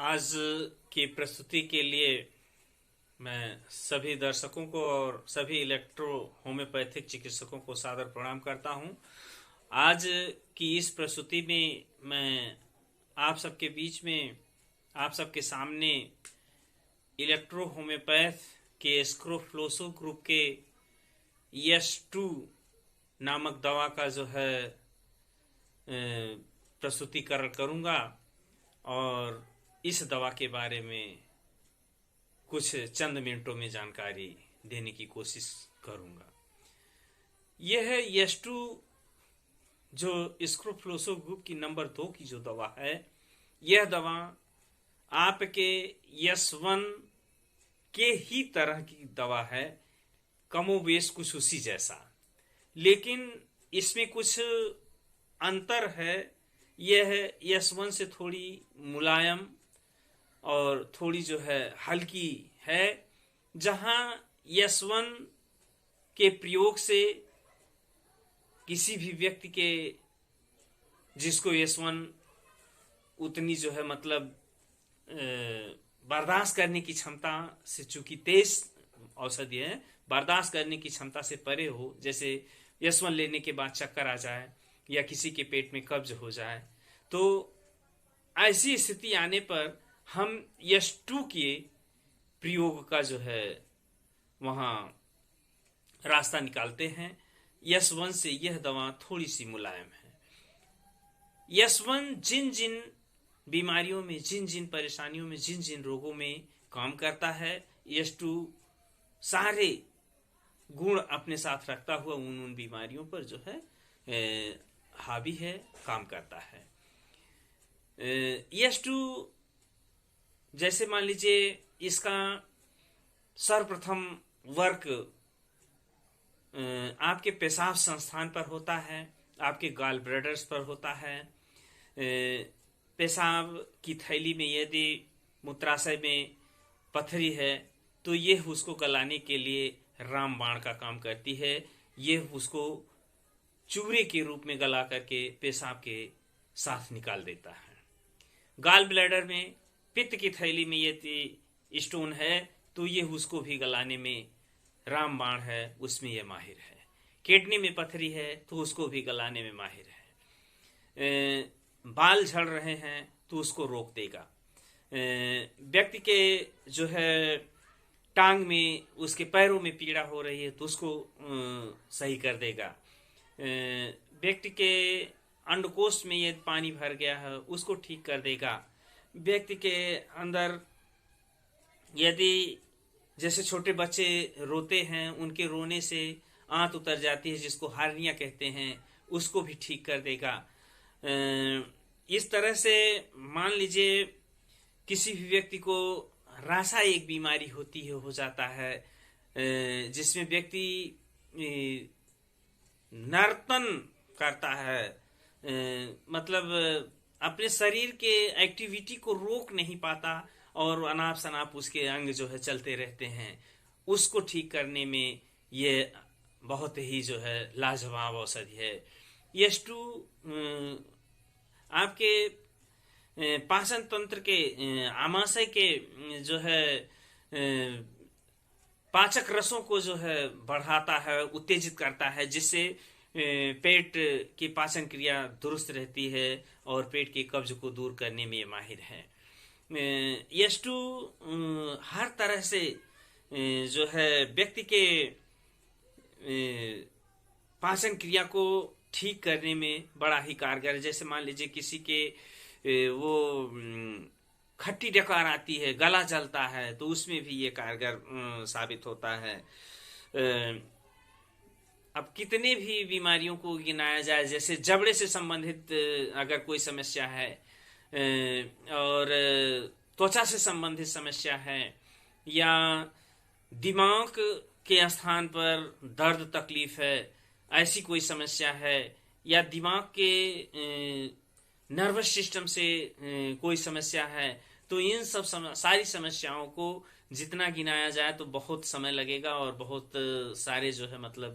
आज की प्रस्तुति के लिए मैं सभी दर्शकों को और सभी इलेक्ट्रो होम्योपैथिक चिकित्सकों को सादर प्रणाम करता हूं। आज की इस प्रस्तुति में मैं आप सबके बीच में, आप सबके सामने इलेक्ट्रो होम्योपैथ के स्क्रोफ्लोसो ग्रुप के यस2 नामक दवा का जो है प्रस्तुतिकरण करूंगा और इस दवा के बारे में कुछ चंद मिनटों में जानकारी देने की कोशिश करूंगा। यह है यस2 जो स्क्रोफ्लोसो ग्रुप की नंबर 2 की जो दवा है। यह दवा आपके यस1 के ही तरह की दवा है, कमोबेश कुछ उसी जैसा, लेकिन इसमें कुछ अंतर है। यह यस1 से थोड़ी मुलायम और थोड़ी जो है हल्की है, जहां यस1 के प्रयोग से किसी भी व्यक्ति के जिसको यस1 उतनी जो है मतलब बर्दाश्त करने की क्षमता से, चूंकि तेज औषधि है, बर्दाश्त करने की क्षमता से परे हो, जैसे यस1 लेने के बाद चक्कर आ जाए या किसी के पेट में कब्ज हो जाए, तो ऐसी स्थिति आने पर हम यस2 के प्रयोग का जो है वहां रास्ता निकालते हैं। यस1 से यह दवा थोड़ी सी मुलायम है। यस1 जिन जिन बीमारियों में, जिन जिन परेशानियों में, जिन जिन रोगों में काम करता है, यस2 सारे गुण अपने साथ रखता हुआ उन बीमारियों पर जो है हावी है, काम करता है। यस2 जैसे मान लीजिए इसका सर्वप्रथम वर्क आपके पेशाब संस्थान पर होता है, आपके गॉल ब्लैडर्स पर होता है। पेशाब की थैली में यदि मूत्राशय में पथरी है तो यह उसको गलाने के लिए रामबाण का काम करती है। यह उसको चूरे के रूप में गला करके पेशाब के साथ निकाल देता है। गॉल ब्लैडर में, पित्त की थैली में यदि स्टोन है तो यह उसको भी गलाने में रामबाण है, उसमें यह माहिर है। किडनी में पथरी है तो उसको भी गलाने में माहिर है। बाल झड़ रहे हैं तो उसको रोक देगा। व्यक्ति के जो है टांग में, उसके पैरों में पीड़ा हो रही है तो उसको सही कर देगा। व्यक्ति के अंडकोश में यदि पानी भर गया है उसको ठीक कर देगा। व्यक्ति के अंदर यदि जैसे छोटे बच्चे रोते हैं, उनके रोने से आंत उतर जाती है, जिसको हार्निया कहते हैं, उसको भी ठीक कर देगा। इस तरह से मान लीजिए किसी भी व्यक्ति को रासा एक बीमारी होती है, हो जाता है, जिसमें व्यक्ति नर्तन करता है, मतलब अपने शरीर के एक्टिविटी को रोक नहीं पाता और अनाप शनाप उसके अंग जो है चलते रहते हैं, उसको ठीक करने में ये बहुत ही जो है लाजवाब औषधि है। यस2 आपके पाचन तंत्र के, आमाशय के जो है पाचक रसों को जो है बढ़ाता है, उत्तेजित करता है, जिससे पेट की पाचन क्रिया दुरुस्त रहती है और पेट के कब्ज को दूर करने में ये माहिर है। यस2 हर तरह से जो है व्यक्ति के पाचन क्रिया को ठीक करने में बड़ा ही कारगर है। जैसे मान लीजिए किसी के वो खट्टी डकार आती है, गला जलता है, तो उसमें भी ये कारगर साबित होता है। अब कितने भी बीमारियों को गिनाया जाए, जैसे जबड़े से संबंधित अगर कोई समस्या है और त्वचा से संबंधित समस्या है, या दिमाग के स्थान पर दर्द तकलीफ है, ऐसी कोई समस्या है, या दिमाग के नर्वस सिस्टम से कोई समस्या है, तो इन सब सारी समस्याओं को जितना गिनाया जाए तो बहुत समय लगेगा और बहुत सारे जो है मतलब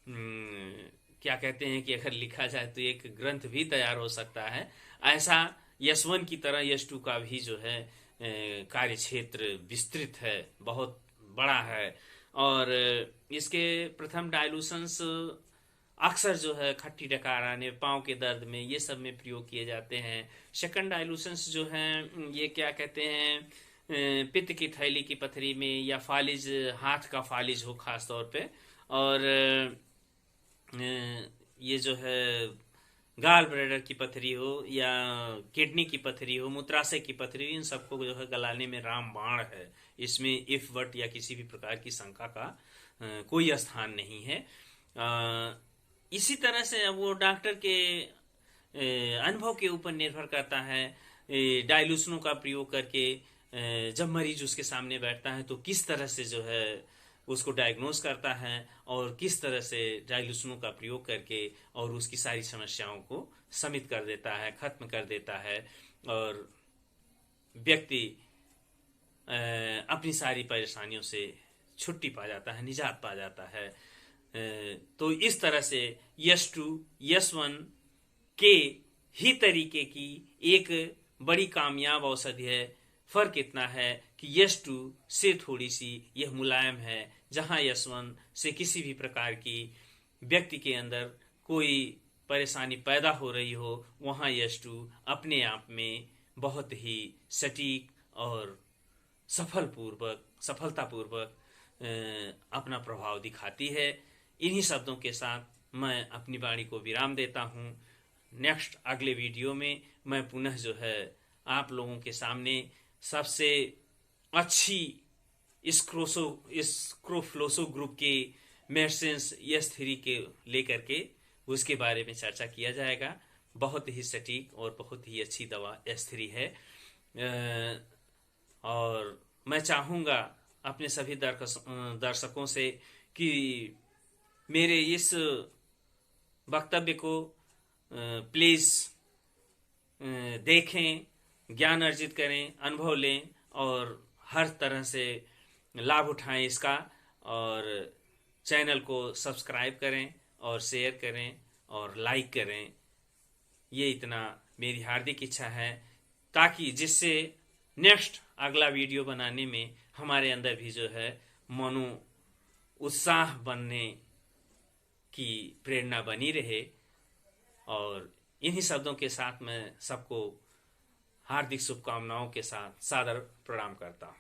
क्या कहते हैं कि अगर लिखा जाए तो एक ग्रंथ भी तैयार हो सकता है। ऐसा यस1 की तरह यस2 का भी जो है कार्य क्षेत्र विस्तृत है, बहुत बड़ा है। और इसके प्रथम डायलूशंस अक्सर जो है खट्टी डकार आने, पाँव के दर्द में, ये सब में प्रयोग किए जाते हैं। सेकंड डायलूशंस जो हैं ये क्या कहते हैं, पित्त की थैली की पथरी में, या फालिज, हाथ का फालिज हो खास तौर पे, और ये जो है गाल ब्लैडर की पथरी हो, या किडनी की पथरी हो, मूत्राशय की पथरी, इन सबको जो है गलाने में रामबाण है। इसमें इफ वट या किसी भी प्रकार की शंका का कोई स्थान नहीं है। इसी तरह से वो डॉक्टर के अनुभव के ऊपर निर्भर करता है। डाइल्यूशनों का प्रयोग करके जब मरीज उसके सामने बैठता है तो किस तरह से जो है उसको डायग्नोज करता है, और किस तरह से डाइल्यूशनों का प्रयोग करके और उसकी सारी समस्याओं को शमित कर देता है, खत्म कर देता है, और व्यक्ति अपनी सारी परेशानियों से छुट्टी पा जाता है, निजात पा जाता है। तो इस तरह से यस2 यस1 के ही तरीके की एक बड़ी कामयाब औषधि है। फर्क इतना है कि यस2 से थोड़ी सी यह मुलायम है, जहां यस1 से किसी भी प्रकार की व्यक्ति के अंदर कोई परेशानी पैदा हो रही हो, वहां यस2 अपने आप में बहुत ही सटीक और सफलतापूर्वक अपना प्रभाव दिखाती है। इन्हीं शब्दों के साथ मैं अपनी वाणी को विराम देता हूँ। नेक्स्ट अगले वीडियो में मैं पुनः जो है आप लोगों के सामने सबसे अच्छी स्क्रोफ्लोसो ग्रुप के मेडिसिन्स यस3 के लेकर के उसके बारे में चर्चा किया जाएगा। बहुत ही सटीक और बहुत ही अच्छी दवा यस3 है। और मैं चाहूँगा अपने सभी दर्शकों से कि मेरे इस वक्तव्य को प्लीज़ देखें, ज्ञान अर्जित करें, अनुभव लें और हर तरह से लाभ उठाएं इसका। और चैनल को सब्सक्राइब करें और शेयर करें और लाइक करें। ये इतना मेरी हार्दिक इच्छा है, ताकि जिससे नेक्स्ट अगला वीडियो बनाने में हमारे अंदर भी जो है मनो उत्साह बनने की प्रेरणा बनी रहे। और इन्हीं शब्दों के साथ मैं सबको हार्दिक शुभकामनाओं के साथ सादर प्रणाम करता हूँ।